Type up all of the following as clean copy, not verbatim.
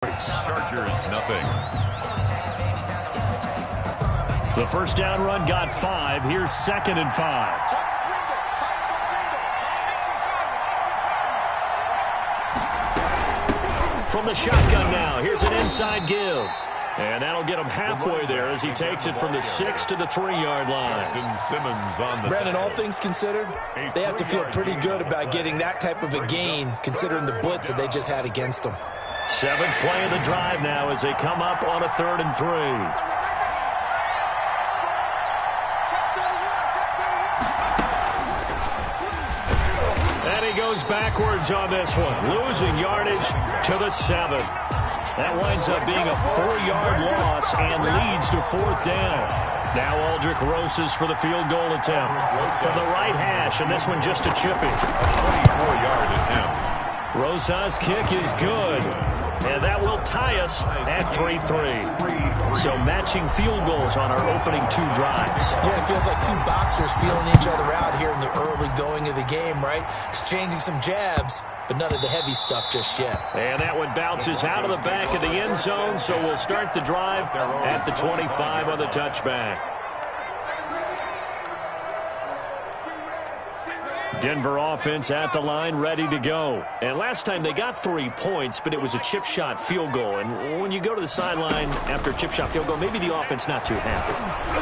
Chargers, nothing. The first down run got 5. Here's 2nd and 5. From the shotgun now, here's an inside give. And that'll get him halfway there as he takes it from the 6 to the 3-yard line. Simmons on the Brandon, all things considered, they have to feel pretty good about getting that type of a gain, considering the blitz that they just had against them. 7th play of the drive now as they come up on a 3rd and 3. And he goes backwards on this one, losing yardage to the 7. That winds up being a 4-yard loss and leads to 4th down. Now Aldrich Rosas for the field goal attempt. From the right hash, and this one just a chippy. 24-yard attempt. Rosas' kick is good. And that will tie us at 3-3. So matching field goals on our opening 2 drives. Yeah, it feels like 2 boxers feeling each other out here in the early going of the game, right? Exchanging some jabs, but none of the heavy stuff just yet. And that one bounces out of the back of the end zone, so we'll start the drive at the 25 on the touchback. Denver offense at the line, ready to go. And last time they got 3 points, but it was a chip shot field goal. And when you go to the sideline after a chip shot field goal, maybe the offense not too happy.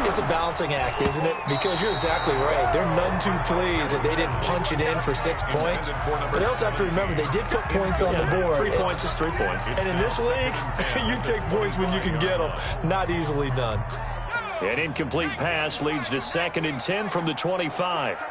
It's a balancing act, isn't it? Because you're exactly right. They're none too pleased that they didn't punch it in for 6 points. But they also have to remember they did put points on the board. 3 points is 3 points. And in this league, you take points when you can get them. Not easily done. An incomplete pass leads to 2nd and 10 from the 25.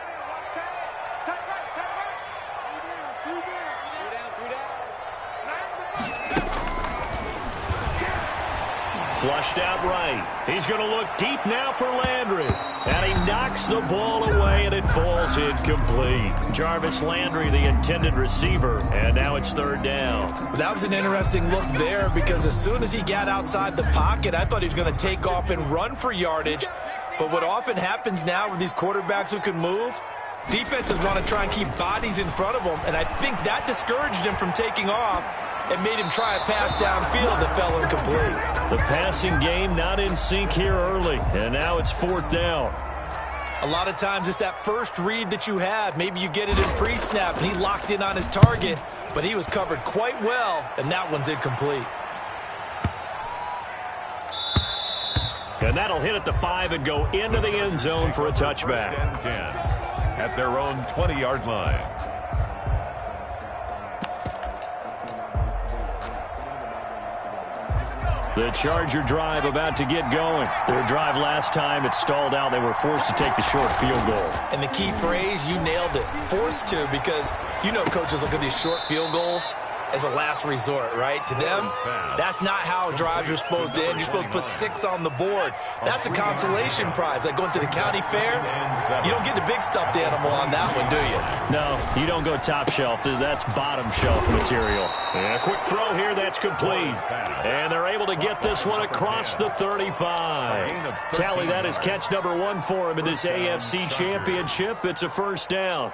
Flushed out right. He's going to look deep now for Landry. And he knocks the ball away, and it falls incomplete. Jarvis Landry, the intended receiver, and now it's 3rd down. That was an interesting look there because as soon as he got outside the pocket, I thought he was going to take off and run for yardage. But what often happens now with these quarterbacks who can move, defenses want to try and keep bodies in front of them, and I think that discouraged him from taking off. It made him try a pass downfield that fell incomplete. The passing game not in sync here early, and now it's 4th down. A lot of times it's that first read that you have. Maybe you get it in pre-snap, and he locked in on his target, but he was covered quite well, and that one's incomplete. And that'll hit at the 5 and go into the end zone for a touchback. 10 at their own 20-yard line. The Charger drive about to get going. Their drive last time, it stalled out. They were forced to take the short field goal. And the key phrase, you nailed it. Forced to, because you know coaches look at these short field goals as a last resort, right? To them, that's not how drives are supposed to end. You're supposed to put 6 on the board. That's a consolation prize. Like going to the county fair, you don't get the big stuffed animal on that one, do you? No, you don't go top shelf. That's bottom shelf material. And a quick throw here that's complete. And they're able to get this one across the 35. Tally, that is catch number 1 for him in this AFC Championship. It's a 1st down.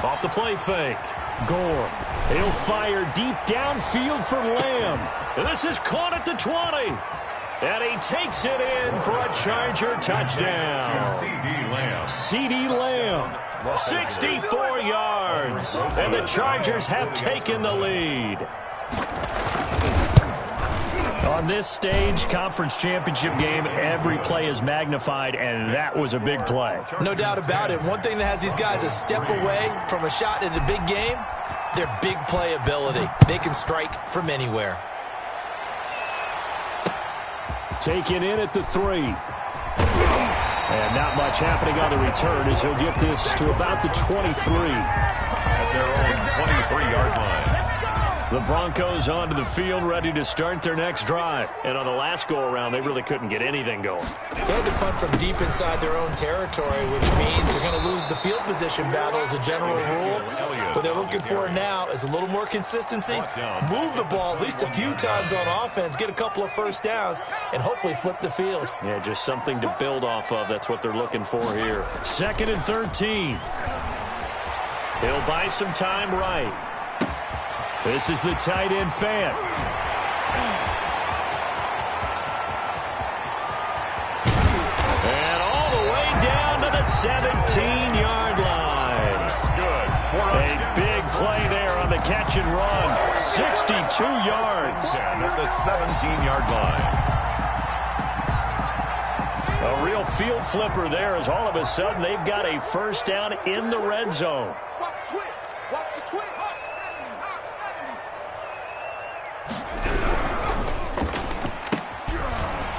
Off the play fake. Gore. He'll fire deep downfield for Lamb. And this is caught at the 20. And he takes it in for a Charger touchdown. C.D. Lamb. 64 yards. And the Chargers have taken the lead. On this stage, conference championship game, every play is magnified, and that was a big play. No doubt about it. One thing that has these guys a step away from a shot at a big game, their big play ability. They can strike from anywhere. Taken in at the 3. And not much happening on the return as he'll get this to about the 23. At their own 23-yard line. The Broncos onto the field, ready to start their next drive. And on the last go-around, they really couldn't get anything going. They had to punt from deep inside their own territory, which means they're going to lose the field position battle as a general rule. What they're looking for now is a little more consistency, move the ball at least a few times on offense, get a couple of first downs, and hopefully flip the field. Yeah, just something to build off of. That's what they're looking for here. 2nd and 13. He'll buy some time right. This is the tight end fan. And all the way down to the 17-yard line. That's good. A big play there on the catch and run. 62 yards. At the 17-yard line. A real field flipper there as all of a sudden they've got a first down in the red zone.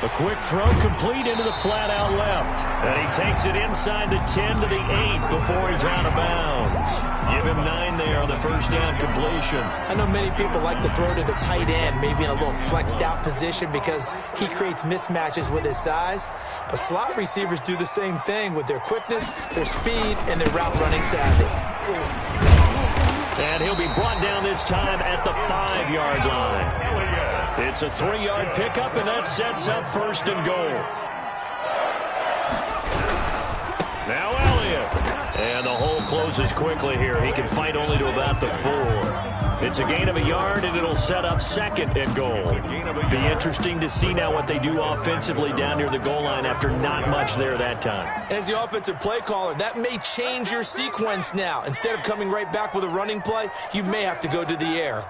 A quick throw complete into the flat out left. And he takes it inside the 10 to the 8 before he's out of bounds. Give him 9 there on the first down completion. I know many people like to throw to the tight end, maybe in a little flexed out position because he creates mismatches with his size. But slot receivers do the same thing with their quickness, their speed, and their route running savvy. And he'll be brought down this time at the 5-yard line. It's a 3-yard pickup, and that sets up 1st and goal. Now Elliott. And the hole closes quickly here. He can fight only to about the 4. It's a gain of a yard, and it'll set up 2nd and goal. Be interesting to see now what they do offensively down near the goal line after not much there that time. As the offensive play caller, that may change your sequence now. Instead of coming right back with a running play, you may have to go to the air.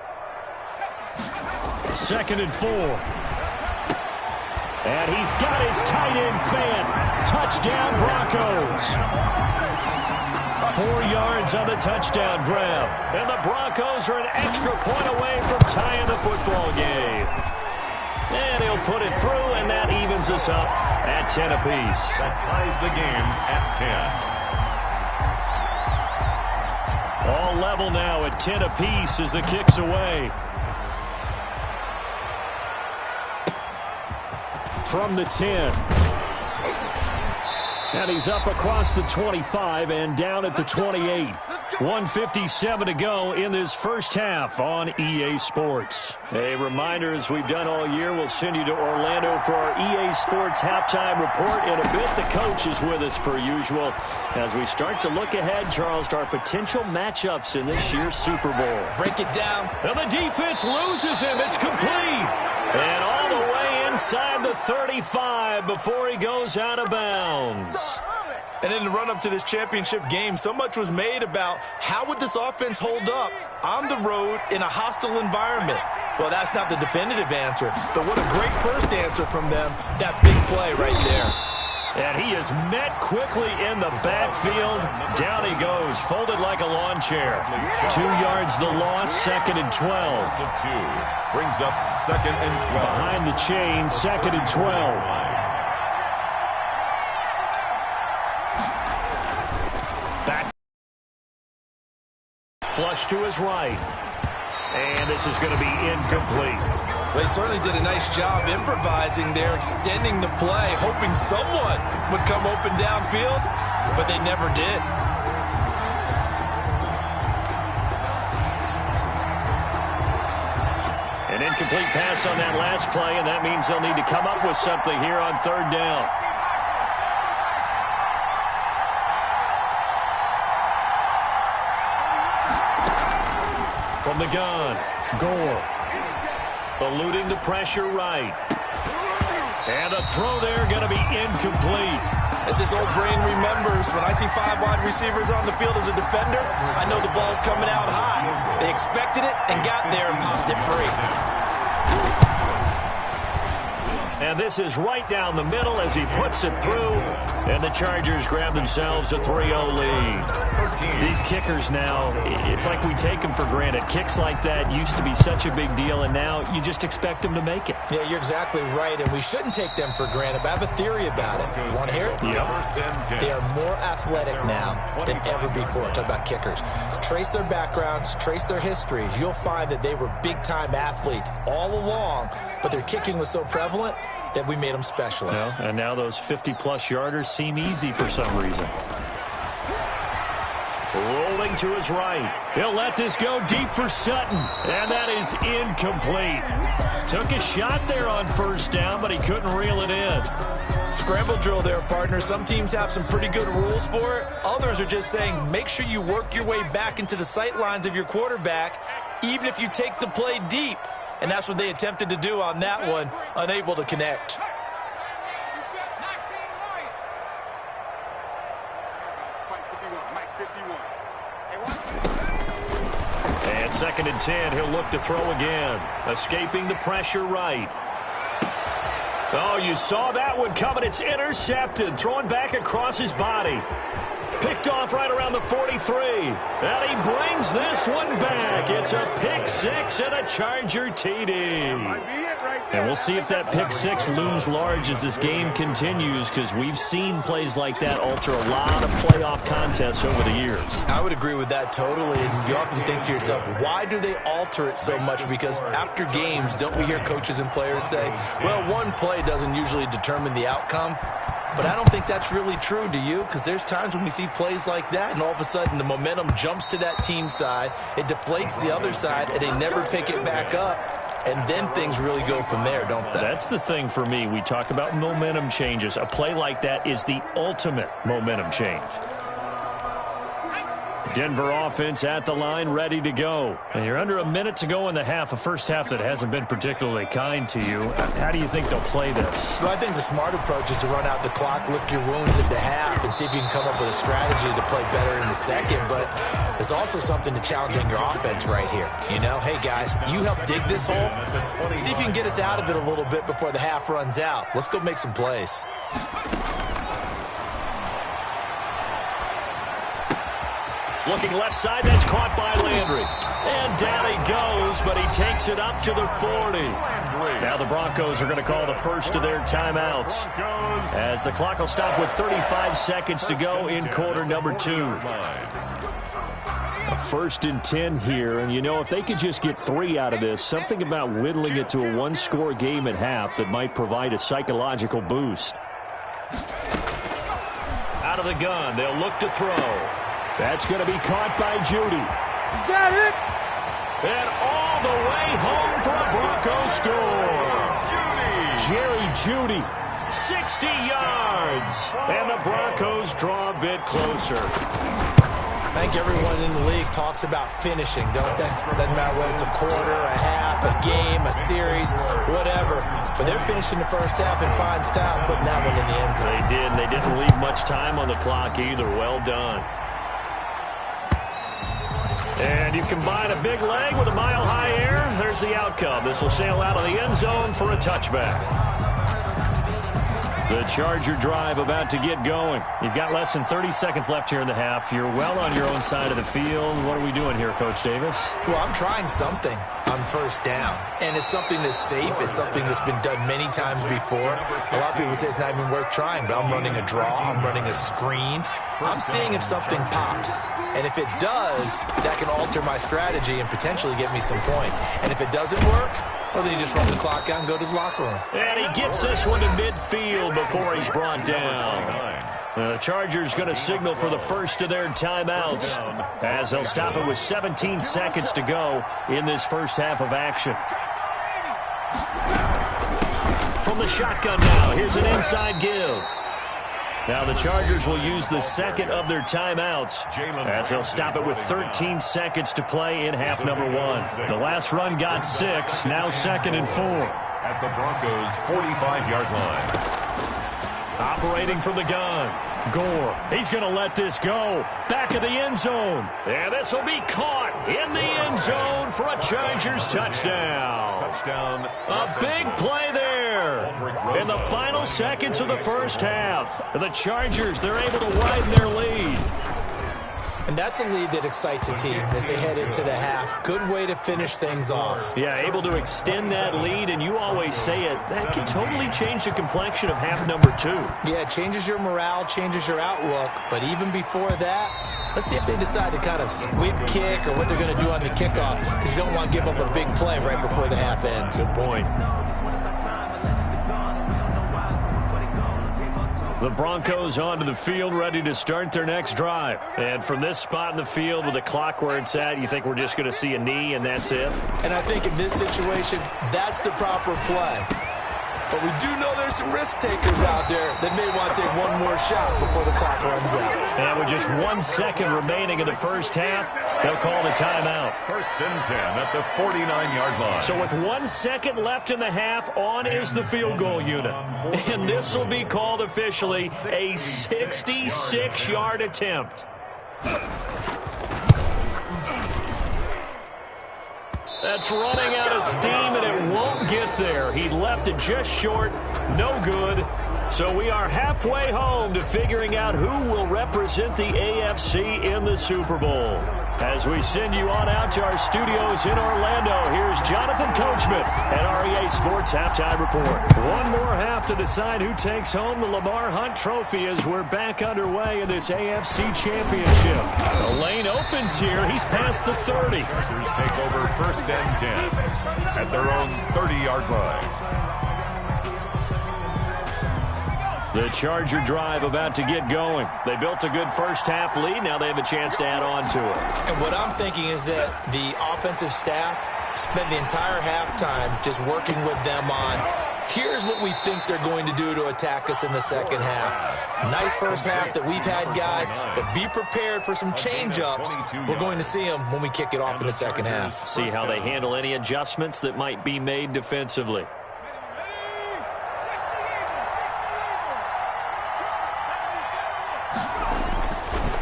2nd and 4. And he's got his tight end fan. Touchdown Broncos. 4 yards on the touchdown grab. And the Broncos are an extra point away from tying the football game. And he'll put it through, and that evens us up at 10 apiece. That ties the game at 10. All level now at 10 apiece as the kick's away. From the 10. And he's up across the 25 and down at the 28. 1:57 to go in this first half on EA Sports. A reminder, as we've done all year, we'll send you to Orlando for our EA Sports halftime report in a bit. The coach is with us per usual as we start to look ahead, Charles, to our potential matchups in this year's Super Bowl. Break it down. And the defense loses him. It's complete. And all the way inside the 35 before he goes out of bounds. And in the run-up to this championship game, so much was made about how would this offense hold up on the road in a hostile environment. Well, that's not the definitive answer, but what a great first answer from them, that big play right there. And he is met quickly in the backfield. Down he goes, folded like a lawn chair. 2 yards the loss, 2nd and 12. Brings up 2nd and 12. Behind the chain, 2nd and 12. Back. Flush to his right. And this is going to be incomplete. They certainly did a nice job improvising there, extending the play, hoping someone would come open downfield, but they never did. An incomplete pass on that last play, and that means they'll need to come up with something here on 3rd down. From the gun, Gore. Eluding the pressure right. And a throw there going to be incomplete. As this old brain remembers, when I see 5 wide receivers on the field as a defender, I know the ball's coming out high. They expected it and got there and popped it free. And this is right down the middle as he puts it through. And the Chargers grab themselves a 3-0 lead. These kickers now, it's like we take them for granted. Kicks like that used to be such a big deal, and now you just expect them to make it. Yeah, you're exactly right, and we shouldn't take them for granted. But I have a theory about it. You want to hear it? Yep. They are more athletic now than ever before. Talk about kickers. Trace their backgrounds, trace their histories. You'll find that they were big-time athletes all along, but their kicking was so prevalent that we made them specialists. And now those 50-plus yarders seem easy for some reason. Rolling to his right. He'll let this go deep for Sutton. And that is incomplete. Took a shot there on first down, but he couldn't reel it in. Scramble drill there, partner. Some teams have some pretty good rules for it. Others are just saying make sure you work your way back into the sight lines of your quarterback, even if you take the play deep. And that's what they attempted to do on that one, unable to connect. And 2nd and 10, he'll look to throw again. Escaping the pressure right. Oh, you saw that one coming. It's intercepted. Throwing back across his body. Picked off right around the 43. And he brings this one back. It's a pick six and a Charger TD. And we'll see if that pick six looms large as this game continues, because we've seen plays like that alter a lot of playoff contests over the years. I would agree with that totally. And you often think to yourself, why do they alter it so much? Because after games, don't we hear coaches and players say, well, one play doesn't usually determine the outcome? But I don't think that's really true, do you? Because there's times when we see plays like that, and all of a sudden the momentum jumps to that team side, it deflates the other side, and they never pick it back up. And then things really go from there, don't they? That's the thing for me. We talk about momentum changes. A play like that is the ultimate momentum change. Denver offense at the line, ready to go. And you're under a minute to go in the half, a first half that hasn't been particularly kind to you. How do you think they'll play this? Well, I think the smart approach is to run out the clock, lick your wounds at the half, and see if you can come up with a strategy to play better in the second. But there's also something to challenging your offense right here. You know, hey, guys, you help dig this hole. See if you can get us out of it a little bit before the half runs out. Let's go make some plays. Looking left side, that's caught by Landry. And down he goes, but he takes it up to the 40. Now the Broncos are going to call the first of their timeouts, as the clock will stop with 35 seconds to go in quarter number 2. A 1st and 10 here, and you know, if they could just get 3 out of this, something about whittling it to a one-score game at half that might provide a psychological boost. Out of the gun, they'll look to throw. That's going to be caught by Judy. Got it! And all the way home for a Broncos score. Jerry Judy, 60 yards. And the Broncos draw a bit closer. I think everyone in the league talks about finishing, don't they? Doesn't matter whether it's a quarter, a half, a game, a series, whatever. But they're finishing the first half in fine style, putting that one in the end zone. They did, and they didn't leave much time on the clock either. Well done. And you combine a big leg with a mile-high air. There's the outcome. This will sail out of the end zone for a touchback. The Charger drive about to get going. You've got less than 30 seconds left here in the half. You're well on your own side of the field. What are we doing here, Coach Davis? Well, I'm trying something on first down. And it's something that's safe. It's something that's been done many times before. A lot of people say it's not even worth trying, but I'm running a draw. I'm running a screen. I'm seeing if something pops. And if it does, that can alter my strategy and potentially get me some points. And if it doesn't work, well, then you just run the clock out and go to the locker room. And he gets this one to midfield before he's brought down. The Chargers going to signal for the first of their timeouts, as they'll stop it with 17 seconds to go in this first half of action. From the shotgun now, here's an inside give. Now the Chargers will use the second of their timeouts, as they'll stop it with 13 seconds to play in half number 1. The last run got 6, now 2nd and 4. At the Broncos' 45-yard line. Operating from the gun, Gore. He's going to let this go. Back of the end zone. And this will be caught in the end zone for a Chargers touchdown. Touchdown. A big play there. In the final seconds of the first half, the Chargers, they're able to widen their lead. And that's a lead that excites a team as they head into the half. Good way to finish things off. Yeah, able to extend that lead, and you always say it, that can totally change the complexion of half number 2. Yeah, it changes your morale, changes your outlook. But even before that, let's see if they decide to kind of squib kick or what they're going to do on the kickoff, because you don't want to give up a big play right before the half ends. Good point. The Broncos onto the field, ready to start their next drive. And from this spot in the field with the clock where it's at, you think we're just going to see a knee and that's it? And I think in this situation, that's the proper play. But we do know there's some risk takers out there that may want to take one more shot before the clock runs out. And with just 1 second remaining in the first half, they'll call the timeout. First and 10 at the 49-yard line. So with 1 second left in the half, on is the field goal unit. And this will be called officially a 66-yard attempt. That's running out of steam, and it won't get there. He left it just short. No good. So we are halfway home to figuring out who will represent the AFC in the Super Bowl. As we send you on out to our studios in Orlando, here's Jonathan Coachman at REA Sports Halftime Report. One more half to decide who takes home the Lamar Hunt Trophy as we're back underway in this AFC Championship. The lane opens here. He's past the 30. Chargers take over first and 10 at their own 30-yard line. The Charger drive about to get going. They built a good first half lead. Now they have a chance to add on to it. And what I'm thinking is that the offensive staff spent the entire halftime just working with them on, here's what we think they're going to do to attack us in the second half. Nice first half that we've had, guys, but be prepared for some change-ups. We're going to see them when we kick it off in the second half. See how they handle any adjustments that might be made defensively.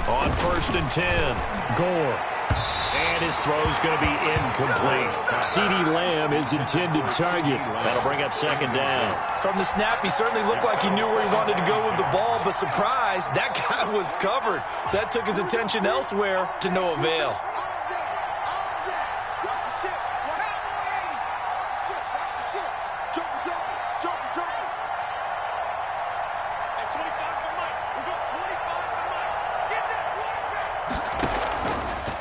On first and 10, Gore. And his throw's going to be incomplete. CeeDee Lamb is intended target. That'll bring up second down. From the snap, he certainly looked like he knew where he wanted to go with the ball, but surprise, that guy was covered. So that took his attention elsewhere to no avail.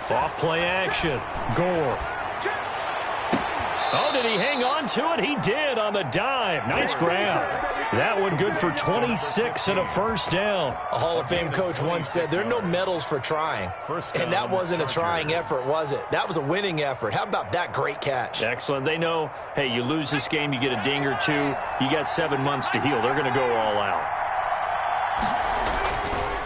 Off play action. Gore. Oh, did he hang on to it? He did on the dive. Nice grab. That one good for 26 and a first down. A Hall of Fame coach once said there are no medals for trying. And that wasn't a trying effort, was it? That was a winning effort. How about that great catch? Excellent. They know, hey, you lose this game, you get a ding or two. You got 7 months to heal. They're going to go all out.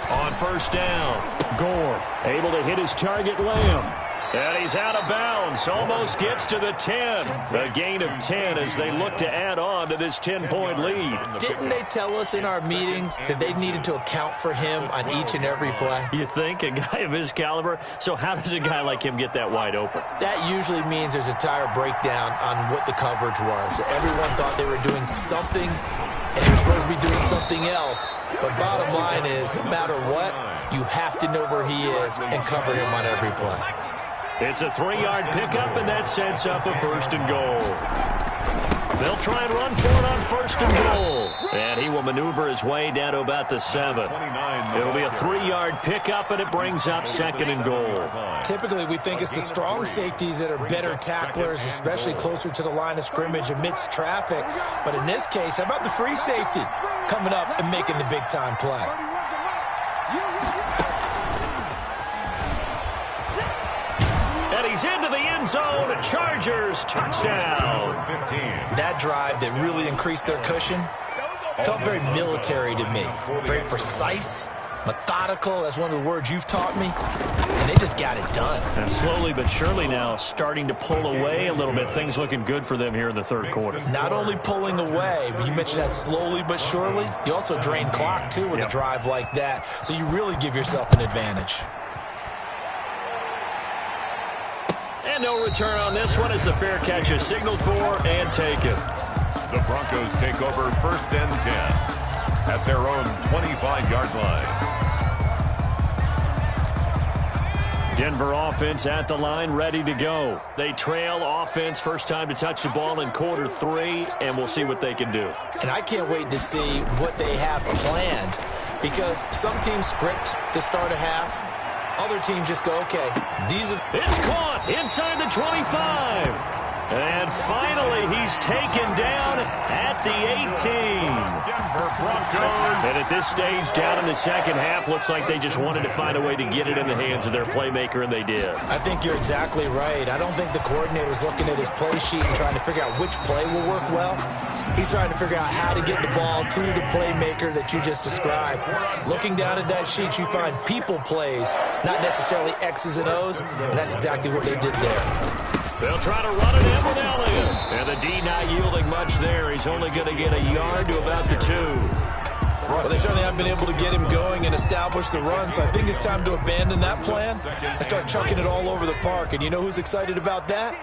On first down, Gore able to hit his target, Lamb. And he's out of bounds. Almost gets to the 10. A gain of 10 as they look to add on to this 10-point lead. Didn't they tell us in our meetings that they needed to account for him on each and every play? You think? A guy of his caliber? So how does a guy like him get that wide open? That usually means there's a tire breakdown on what the coverage was. Everyone thought they were doing something, and they were supposed to be doing something else. But bottom line is, no matter what, you have to know where he is and cover him on every play. It's a 3-yard pickup, and that sets up a first and goal. They'll try and run for it on first and goal. And he will maneuver his way down to about the 7. It'll be a 3-yard pickup, and it brings up second and goal. Typically, we think it's the strong safeties that are better tacklers, especially closer to the line of scrimmage amidst traffic. But in this case, how about the free safety coming up and making the big-time play? He's into the end zone. Chargers touchdown. That drive that really increased their cushion felt very military to me. Very precise, methodical. That's one of the words you've taught me. And they just got it done. And slowly but surely now starting to pull away a little bit. Things looking good for them here in the third quarter. Not only pulling away, but you mentioned that slowly but surely. You also drain clock, too, with a drive like that. So you really give yourself an advantage. And no return on this one as the fair catch is signaled for and taken. The Broncos take over 1st and 10 at their own 25-yard line. Denver offense at the line, ready to go. They trail offense, first time to touch the ball in quarter 3, and we'll see what they can do. And I can't wait to see what they have planned, because some teams script to start a half. Other teams just go, okay, these are... It's caught inside the 25. And finally, he's taken down at the 18. Denver Broncos. And at this stage, down in the second half, looks like they just wanted to find a way to get it in the hands of their playmaker, and they did. I think you're exactly right. I don't think the coordinator's looking at his play sheet and trying to figure out which play will work well. He's trying to figure out how to get the ball to the playmaker that you just described. Looking down at that sheet, you find people plays, not necessarily X's and O's, and that's exactly what they did there. They'll try to run it in with Elliott. And the D not yielding much there. He's only going to get a yard to about the 2. Well, they certainly haven't been able to get him going and establish the run, so I think it's time to abandon that plan and start chucking it all over the park. And you know who's excited about that?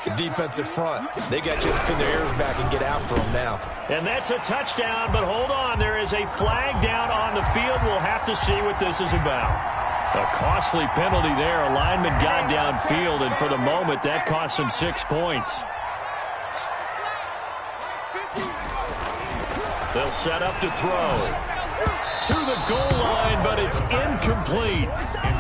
The defensive front. They got to just pin their ears back and get after him now. And that's a touchdown, but hold on. There is a flag down on the field. We'll have to see what this is about. A costly penalty there. A lineman got downfield, and for the moment, that cost him 6 points. They'll set up to throw. To the goal line, but it's incomplete.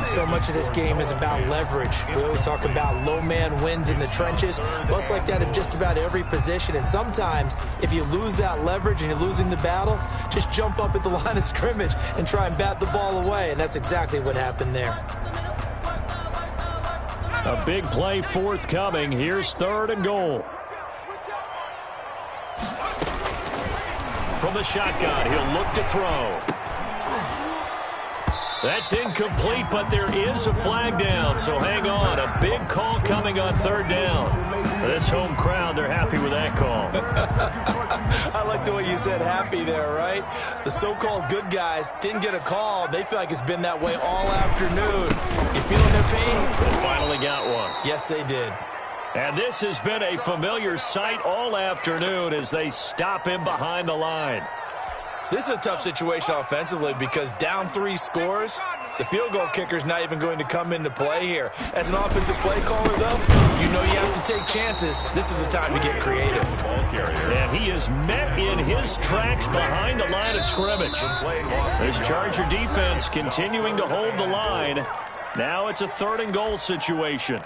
So much of this game is about leverage. We always talk about low man wins in the trenches. Well, it's like that in just about every position. And sometimes, if you lose that leverage and you're losing the battle, just jump up at the line of scrimmage and try and bat the ball away. And that's exactly what happened there. A big play forthcoming. Here's 3rd and goal. From the shotgun, he'll look to throw. That's incomplete, but there is a flag down, so hang on. A big call coming on 3rd down. This home crowd, they're happy with that call. I like the way you said happy there, right? The so-called good guys didn't get a call. They feel like it's been that way all afternoon. You feeling their pain? They finally got one. Yes, they did. And this has been a familiar sight all afternoon as they stop him behind the line. This is a tough situation offensively because down 3 scores, the field goal kicker's not even going to come into play here. As an offensive play caller, though, you know you have to take chances. This is a time to get creative. And he is met in his tracks behind the line of scrimmage. This Charger defense continuing to hold the line. Now it's a 3rd and goal situation.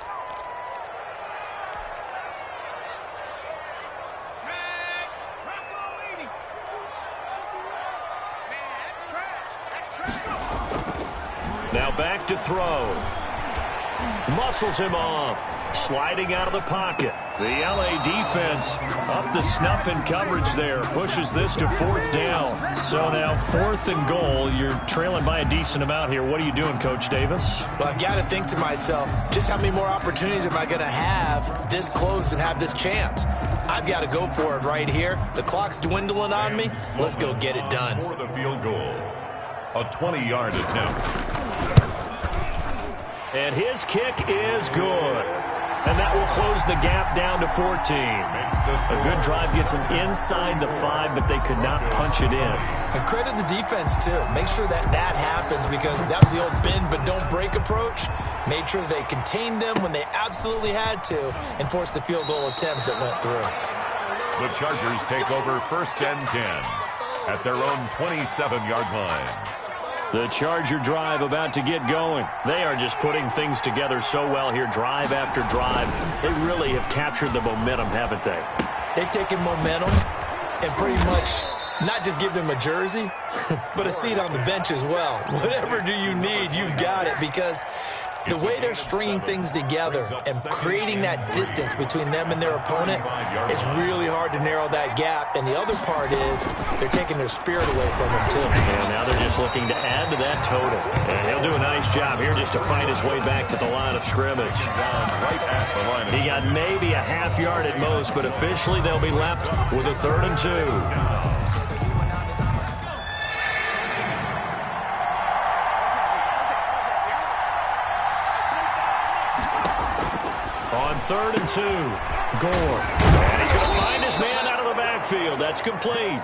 Now back to throw. Muscles him off. Sliding out of the pocket. The LA defense up the snuff in coverage there. Pushes this to 4th down. So now 4th and goal. You're trailing by a decent amount here. What are you doing, Coach Davis? Well, I've got to think to myself, just how many more opportunities am I going to have this close and have this chance? I've got to go for it right here. The clock's dwindling on me. Let's go get it done. For the field goal, a 20-yard attempt. And his kick is good. And that will close the gap down to 14. A good drive gets him inside the 5, but they could not punch it in. And credit the defense, too. Make sure that happens because that was the old bend but don't break approach. Made sure they contained them when they absolutely had to and forced the field goal attempt that went through. The Chargers take over 1st and 10 at their own 27-yard line. The Charger drive about to get going. They are just putting things together so well here, drive after drive. They really have captured the momentum, haven't they? They've taken momentum and pretty much not just give them a jersey, but a seat on the bench as well. Whatever do you need, you've got it, because the way they're stringing things together and creating that distance between them and their opponent, it's really hard to narrow that gap. And the other part is they're taking their spirit away from them, too. And now they're just looking to add to that total. And he'll do a nice job here just to find his way back to the line of scrimmage. He got maybe a half yard at most, but officially they'll be left with a 3rd and 2. On 3rd and 2, Gore. And he's going to find his man out of the backfield. backfield. That's complete.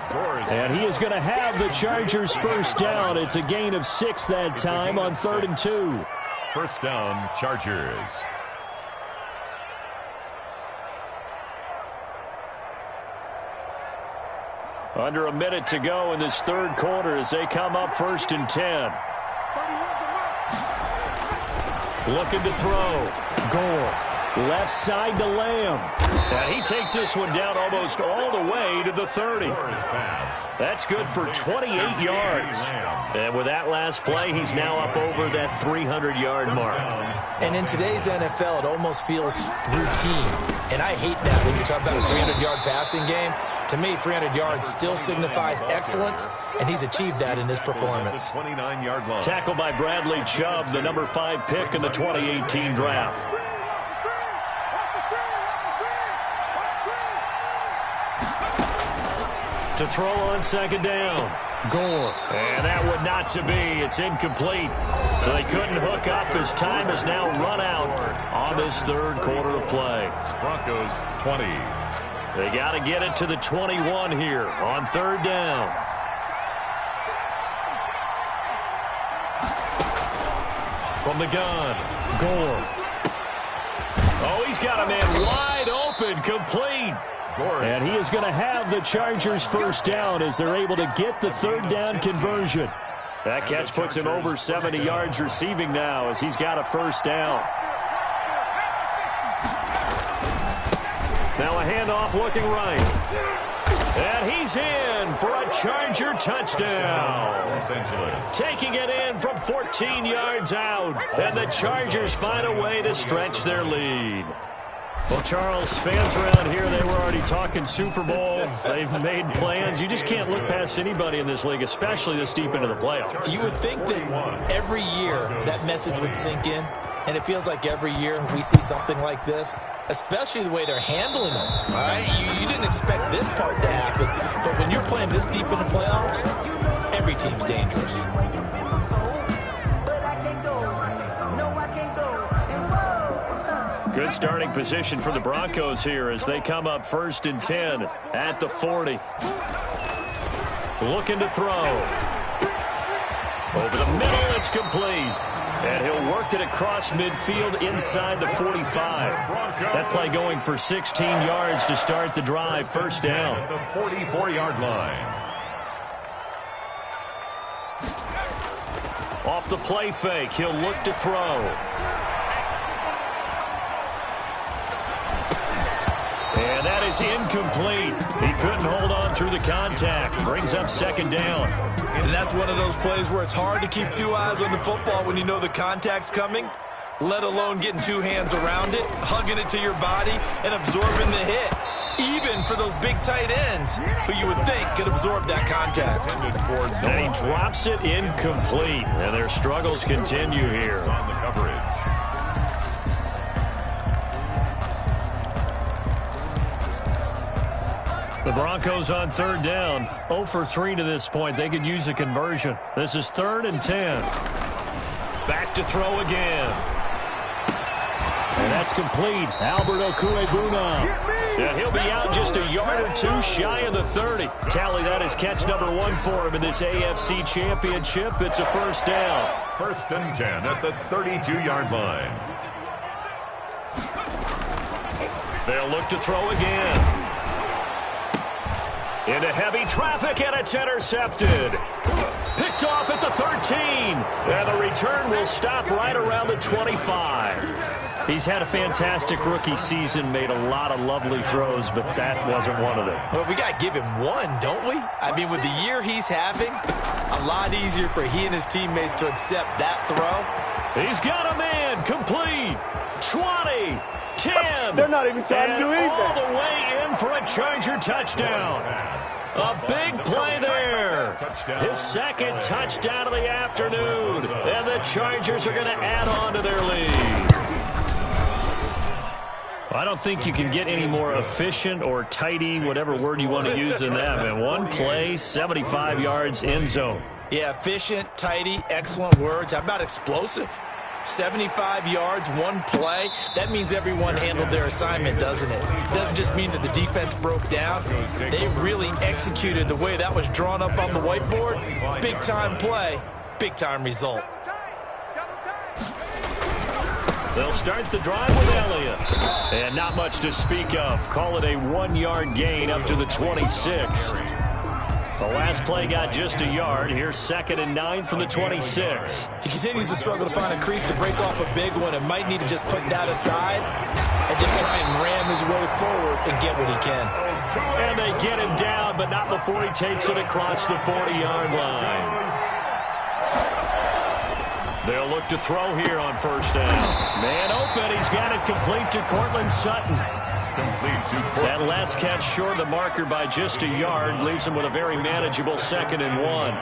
And he is going to have the Chargers first down. It's a gain of 6 that time on 3rd and 2. First down, Chargers. Under a minute to go in this third quarter as they come up 1st and 10. Looking to throw. Gore. Left side to Lamb. And he takes this one down almost all the way to the 30. That's good for 28 yards. And with that last play, he's now up over that 300-yard mark. And in today's NFL, it almost feels routine. And I hate that when you talk about a 300-yard passing game. To me, 300 yards still signifies excellence, and he's achieved that in this performance. 29-yard line. Tackled by Bradley Chubb, the number 5 pick in the 2018 draft. To throw on 2nd down. Gore. And that would not to be. It's incomplete. So they couldn't hook up as time has now run out on this third quarter of play. Broncos 20. They got to get it to the 21 here on 3rd down. From the gun. Gore. Oh, he's got a man wide open, complete. And he is going to have the Chargers first down as they're able to get the 3rd down conversion. That catch puts him over 70 yards receiving now as he's got a first down. Now a handoff looking right. And he's in for a Charger touchdown. Los Angeles. Taking it in from 14 yards out. And the Chargers find a way to stretch their lead. Well, Charles, fans around here, they were already talking Super Bowl. They've made plans. You just can't look past anybody in this league, especially this deep into the playoffs. You would think that every year that message would sink in, and it feels like every year we see something like this, especially the way they're handling them. All right? You didn't expect this part to happen, but when you're playing this deep in the playoffs, every team's dangerous. Good starting position for the Broncos here as they come up 1st and 10 at the 40. Looking to throw. Over the middle, it's complete. And he'll work it across midfield inside the 45. That play going for 16 yards to start the drive. First down. At the 44-yard line. Off the play fake, he'll look to throw. And that is incomplete. He couldn't hold on through the contact. Brings up 2nd down. And that's one of those plays where it's hard to keep 2 eyes on the football when you know the contact's coming, let alone getting 2 hands around it, hugging it to your body, and absorbing the hit. Even for those big tight ends who you would think could absorb that contact. And he drops it incomplete. And their struggles continue here. On the coverage. The Broncos on 3rd down. 0 for 3 to this point. They could use a conversion. This is 3rd and 10. Back to throw again. And that's complete. Albert Okwuegbunam. And he'll be out just a yard or 2 shy of the 30. Tally, that is catch number 1 for him in this AFC Championship. It's a first down. 1st and 10 at the 32-yard line. They'll look to throw again. Into heavy traffic, and it's intercepted. Picked off at the 13. And the return will stop right around the 25. He's had a fantastic rookie season, made a lot of lovely throws, but that wasn't one of them. Well, we got to give him one, don't we? I mean, with the year he's having, a lot easier for he and his teammates to accept that throw. He's got a man, complete. 20, 10. They're not even trying to do anything. All the way in for a Charger touchdown. A big play there. His 2nd touchdown of the afternoon. And the Chargers are going to add on to their lead. I don't think you can get any more efficient or tidy, whatever word you want to use in that, man. One play, 75 yards, end zone. Yeah, efficient, tidy, excellent words. How about explosive? 75 yards, one play. That means everyone handled their assignment, doesn't it? It doesn't just mean that the defense broke down. They really executed the way that was drawn up on the whiteboard. Big-time play, big-time result. They'll start the drive with Elliott. And not much to speak of. Call it a 1-yard gain up to the 26. The last play got just a yard. Here's 2nd and 9 from the 26. He continues to struggle to find a crease to break off a big one and might need to just put that aside and just try and ram his way forward and get what he can. And they get him down, but not before he takes it across the 40-yard line. They'll look to throw here on 1st down. Man open. He's got it complete to Cortland Sutton. That last catch short of the marker by just a yard leaves him with a very manageable 2nd and 1.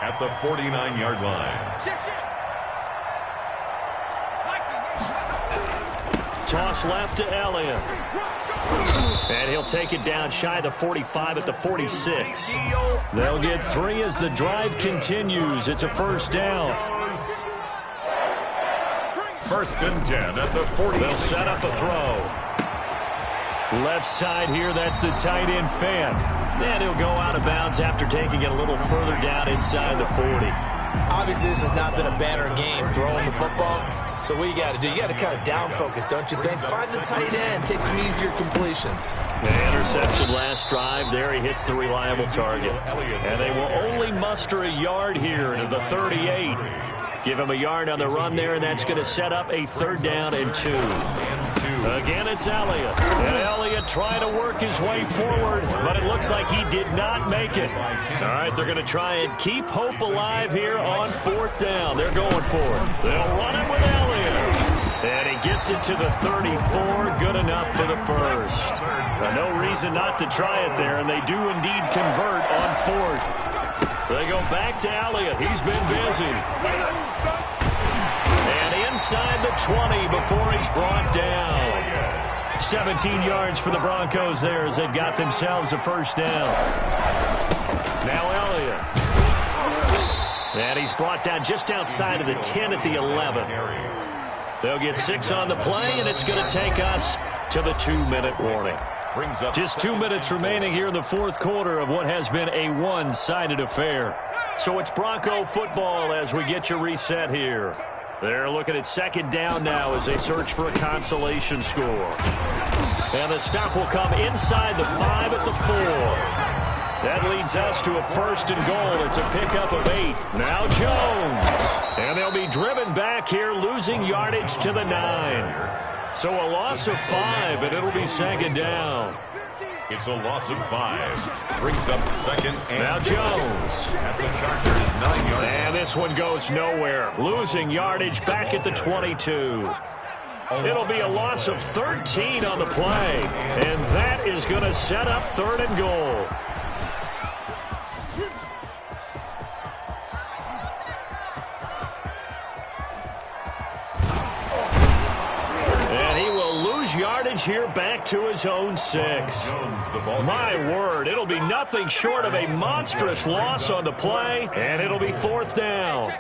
At the 49-yard line. Toss left to Elliott. And he'll take it down shy of the 45 at the 46. They'll get 3 as the drive continues. It's a 1st down. 1st and 10 at the 40. They'll set up a throw. Left side here, that's the tight end fan. And he'll go out of bounds after taking it a little further down inside the 40. Obviously, this has not been a banner game throwing the football. So what you got to do, you got to kind of down focus, don't you think? Find the tight end, take some easier completions. The interception last drive. There he hits the reliable target. And they will only muster a yard here to the 38. Give him a yard on the run there, and that's going to set up a 3rd down and 2. Again, it's Elliott. And Elliott trying to work his way forward, but it looks like he did not make it. All right, they're going to try and keep hope alive here on 4th down. They're going for it. They'll run it with Elliott. And he gets it to the 34. Good enough for the 1st. No reason not to try it there, and they do indeed convert on 4th. They go back to Elliott. He's been busy. And inside the 20 before he's brought down. 17 yards for the Broncos there as they've got themselves a 1st down. Now Elliott. And he's brought down just outside of the 10 at the 11. They'll get 6 on the play, and it's going to take us to the 2-minute warning. Just 2 minutes remaining here in the 4th quarter of what has been a one-sided affair. So it's Bronco football as we get you reset here. They're looking at 2nd down now as they search for a consolation score. And the stop will come inside the 5 at the 4. That leads us to a 1st and goal. It's a pickup of 8. Now Jones. And they'll be driven back here, losing yardage to the 9. So a loss of 5, and it'll be 2nd down. It's a loss of 5. Brings up 2nd and now Jones. At the Chargers 9-yard. And this one goes nowhere. Losing yardage back at the 22. It'll be a loss of 13 on the play. And that is going to set up 3rd and goal. Yardage here back to his own 6. My word, it'll be nothing short of a monstrous loss on the play, and it'll be 4th down.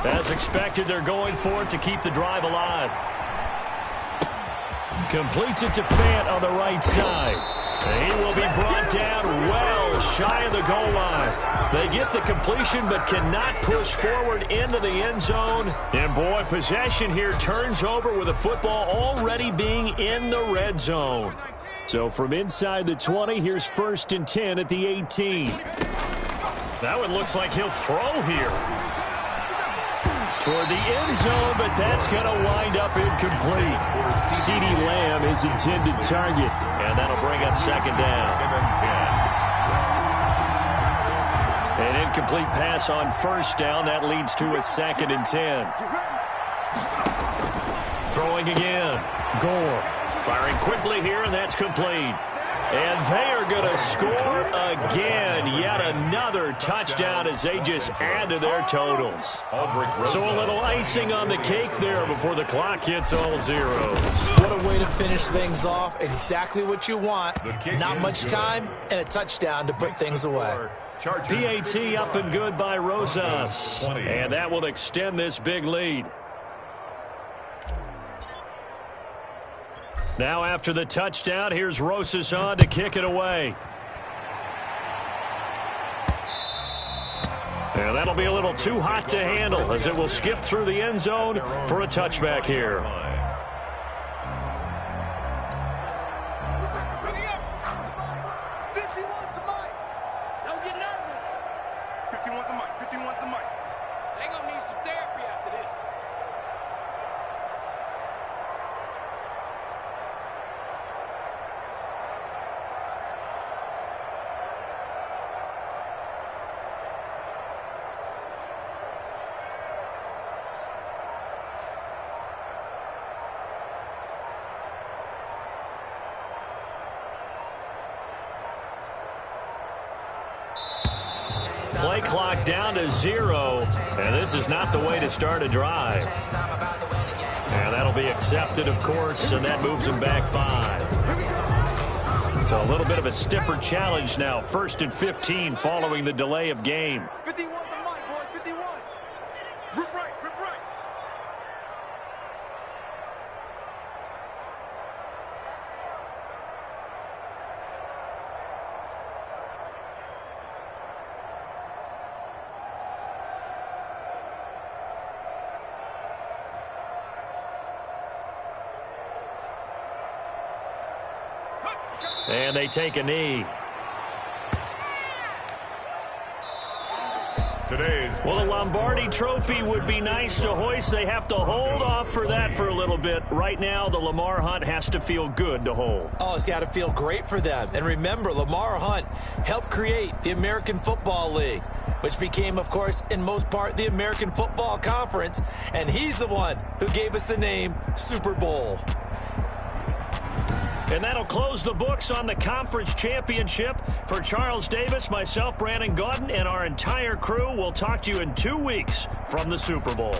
As expected, they're going for it to keep the drive alive. Completes it to Fant on the right side. He will be brought down well shy of the goal line. They get the completion but cannot push forward into the end zone. And, boy, possession here turns over with the football already being in the red zone. So from inside the 20, here's 1st and 10 at the 18. That one looks like he'll throw here. Toward the end zone, but that's going to wind up incomplete. CeeDee Lamb is intended target, and that'll bring up 2nd down. An incomplete pass on 1st down. That leads to a 2nd and 10. Throwing again. Gore firing quickly here, and that's complete. And they are going to score again. Yet another touchdown as they just add to their totals. So a little icing on the cake there before the clock hits all zeros. What a way to finish things off. Exactly what you want. Not much time and a touchdown to put things away. Chargers. PAT up and good by Rosas. And that will extend this big lead. Now after the touchdown, here's Rosas on to kick it away. And that'll be a little too hot to handle as it will skip through the end zone for a touchback here. Play clock down to 0, and this is not the way to start a drive. And that'll be accepted, of course, and that moves him back 5. So a little bit of a stiffer challenge now, 1st and 15 following the delay of game. 51 to Mike, boys, 51. Rip right, rip right. And they take a knee. Well, a Lombardi trophy would be nice to hoist. They have to hold off for that for a little bit. Right now, the Lamar Hunt has to feel good to hold. Oh, it's got to feel great for them. And remember, Lamar Hunt helped create the American Football League, which became, of course, in most part, the American Football Conference. And he's the one who gave us the name Super Bowl. And that'll close the books on the conference championship. For Charles Davis, myself, Brandon Gaudin, and our entire crew, we'll talk to you in 2 weeks from the Super Bowl.